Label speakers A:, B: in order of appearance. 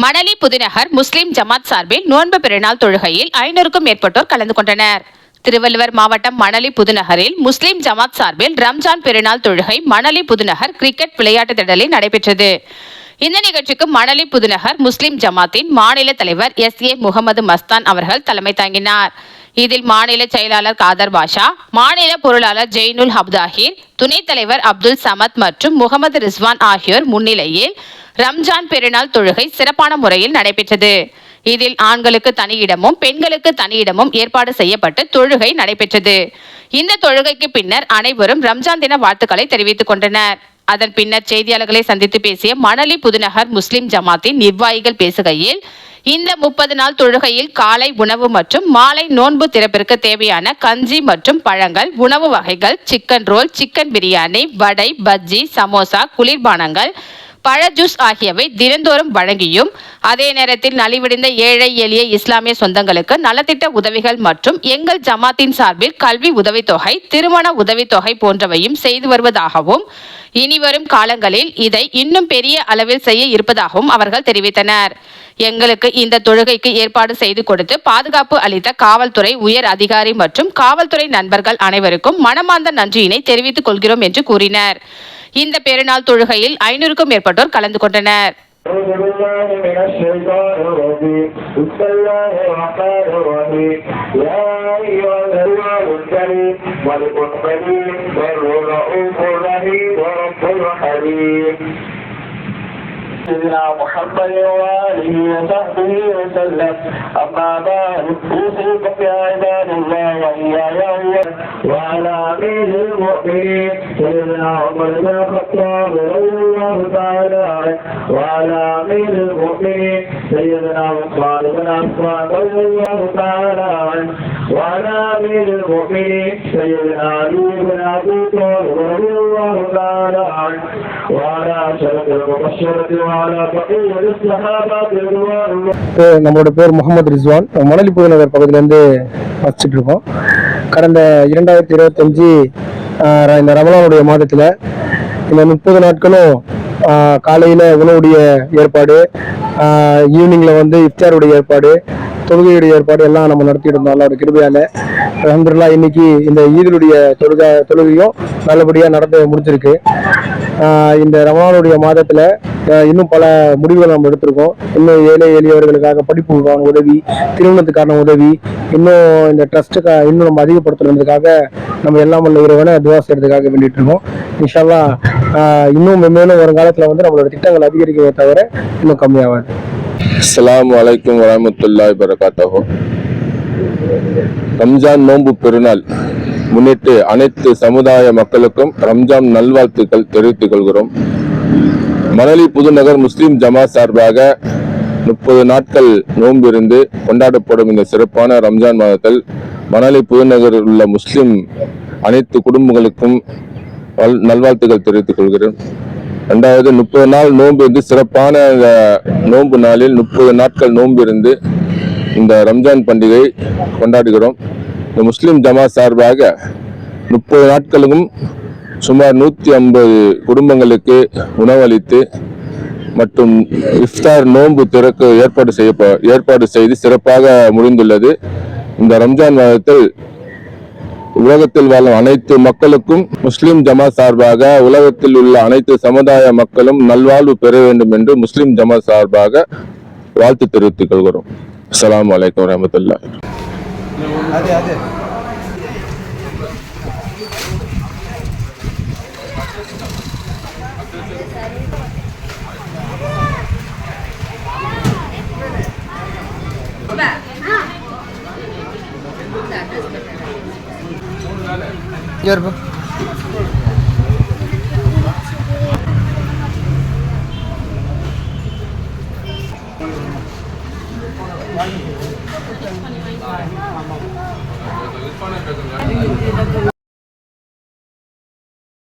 A: மணலி புதுநகர் முஸ்லிம் ஜமாத் சார்பில் நோன்பு பெருநாள் தொழுகையில் 500க்கும் மேற்பட்டோர் கலந்து கொண்டனர். திருவள்ளுவர் மாவட்டம் மணலி புதுநகரில் முஸ்லிம் ஜமாத் சார்பில் ரம்ஜான் பெருநாள் தொழுகை மணலி புதுநகர் கிரிக்கெட் விளையாட்டு திடலில் நடைபெற்றது. இந்த நிகழ்ச்சிக்கு மணலி புதுநகர் முஸ்லிம் ஜமாத்தின் மாநில தலைவர் SA முகமது மஸ்தான் அவர்கள் தலைமை தாங்கினார். இதில் மாநில செயலாளர் காதர் பாஷா, மாநில பொருளாளர் ஜெயினுல் அப்தாஹிர், துணைத் தலைவர் அப்துல் சமத் மற்றும் முகமது ரிஸ்வான் ஆகியோர் முன்னிலையில் ரம்ஜான் பெருநாள் தொழுகை சிறப்பான முறையில் நடைபெற்றது. இதில் ஆண்களுக்கு தனியிடமும் பெண்களுக்கு தனியிடமும் ஏற்பாடு செய்யப்பட்டு தொழுகை நடைபெற்றது. இந்த தொழுகைக்கு பின்னர் அனைவரும் ரம்ஜான் தின வாழ்த்துக்களை தெரிவித்துக் கொண்டனர். அதன் பின்னர் செய்தியாளர்களை சந்தித்து பேசிய மணலி புதுநகர் முஸ்லிம் ஜமாத்தின் நிர்வாகிகள் பேசுகையில், இந்த 30 நாள் தொழுகையில் காலை உணவு மற்றும் மாலை நோன்பு திறப்பிற்கு தேவையான கஞ்சி மற்றும் பழங்கள், உணவு வகைகள், சிக்கன் ரோல், சிக்கன் பிரியாணி, வடை, பஜ்ஜி, சமோசா, குளிர்பானங்கள், பழ ஜூஸ் ஆகியவை தினந்தோறும் வழங்கியும், அதே நேரத்தில் நலிவடைந்த ஏழை எளிய இஸ்லாமிய சொந்தங்களுக்கு நலத்திட்ட உதவிகள் மற்றும் எங்கள் ஜமாத்தின் சார்பில் கல்வி உதவித்தொகை, திருமண உதவித்தொகை போன்றவையும் செய்து வருவதாகவும், இனிவரும் காலங்களில் இதை இன்னும் பெரிய அளவில் செய்ய இருப்பதாகவும் அவர்கள் தெரிவித்தனர். எங்களுக்கு இந்த தொழுகைக்கு ஏற்பாடு செய்து கொடுத்து பாதுகாப்பு அளித்த காவல்துறை உயர் அதிகாரி மற்றும் காவல்துறை நண்பர்கள் அனைவருக்கும் மனமார்ந்த நன்றியினை தெரிவித்துக் கொள்கிறோம் என்று கூறினர். இந்த பெருநாள் தொழுகையில் 500க்கும் மேற்பட்டோர் கலந்து கொண்டனர்.
B: سيدنا محمد وآله وصحبه وسلم. أما بعد أوصيكم يا عباد الله وإياي وعلى أمير المؤمنين سيدنا عمر بن الخطاب رضي الله تعالى عنه وعلى أمير المؤمنين سيدنا عثمان بن عفان رضي الله تعالى عنه وعلى أمير المؤمنين سيدنا علي بن أبي طالب رضي الله تعالى عنه وعلى أشرف المبشرة
C: நம்மளோட பேர் முகமது ரிஸ்வான். மணலி புதுநகர் பகுதியிலேருந்து வச்சுட்டு இருக்கோம். கடந்த 2025 இந்த ரமலானுடைய மாதத்தில் இந்த 30 நாட்களும் காலையில் உணவுடைய ஏற்பாடு, ஈவினிங்கில் இஃப்தாருடைய ஏற்பாடு, தொழுகையுடைய ஏற்பாடு எல்லாம் நம்ம நடத்திட்டு இருந்தோம். அல்லாஹ்வுடைய கிருபையால அல்ஹம்துலில்லாஹ் இன்னைக்கு இந்த ஈதுடைய தொழுகையும் நல்லபடியாக நடந்து முடிஞ்சிருக்கு. இந்த ரமலானுடைய மாதத்தில் இன்னும் பல முடிவுகள் நம்ம எடுத்திருக்கோம். இன்னும் ஏழை எளியவர்களுக்காக படிப்புக்கான உதவி, திருமணத்துக்கான உதவி, இன்னும் இந்த ட்ரஸ்ட்டுக்காக இன்னும் நம்ம அதிகப்படுத்துறதுக்காக நம்ம எல்லாம் உள்ள இறைவனை துவா செய்யறதுக்காக வேண்டிட்டு இருக்கோம். இன்ஷா அல்லாஹ் இன்னும் மேலும் வருங்காலத்தில் நம்மளோட திட்டங்கள் அதிகரிக்கவே தவிர இன்னும் கம்மியாகாது.
D: அஸ்ஸலாமு அலைக்கும் வரஹ்மத்துல்லாஹி வபரகாத்துஹு. ரம்ஜான் நோன்பு பெருநாள் முன்னிட்டு அனைத்து சமுதாய மக்களுக்கும் ரம்ஜான் நல்வாழ்த்துக்கள் தெரிவித்துக் கொள்கிறோம். மணலி புதுநகர் முஸ்லிம் ஜமாத் சார்பாக 30 நாட்கள் நோன்பு இருந்து கொண்டாடப்படும் இந்த சிறப்பான ரம்ஜான் மாதத்தில் மணலி புதுநகரில் உள்ள முஸ்லிம் அனைத்து குடும்பங்களுக்கும் நல்வாழ்த்துக்கள் தெரிவித்துக் கொள்கிறேன். 30 நாள் நோன்பு இருந்து சிறப்பான இந்த நோன்பு நாளில் 30 நாட்கள் நோன்பு இருந்து இந்த ரம்ஜான் பண்டிகை கொண்டாடுகிறோம். இந்த முஸ்லிம் ஜமாத் சார்பாக 30 நாட்களுக்கும் சுமார் 150 குடும்பங்களுக்கு உணவளித்து மற்றும் இஃப்தார் நோன்பு திறக்க ஏற்பாடு செய்து சிறப்பாக முடிந்துள்ளது. இந்த ரம்ஜான் மாதத்தில் உலகத்தில் வாழும் அனைத்து மக்களுக்கும் முஸ்லிம் ஜமாத் சார்பாக உலகத்தில் உள்ள அனைத்து சமுதாய மக்களும் நல்வாழ்வு பெற வேண்டும் என்று முஸ்லிம் ஜமாத் சார்பாக வாழ்த்து தெரிவித்துக் கொள்கிறோம். அஸ்ஸலாமு அலைக்கும் வரஹ்மத்துல்லாஹி.
C: யார்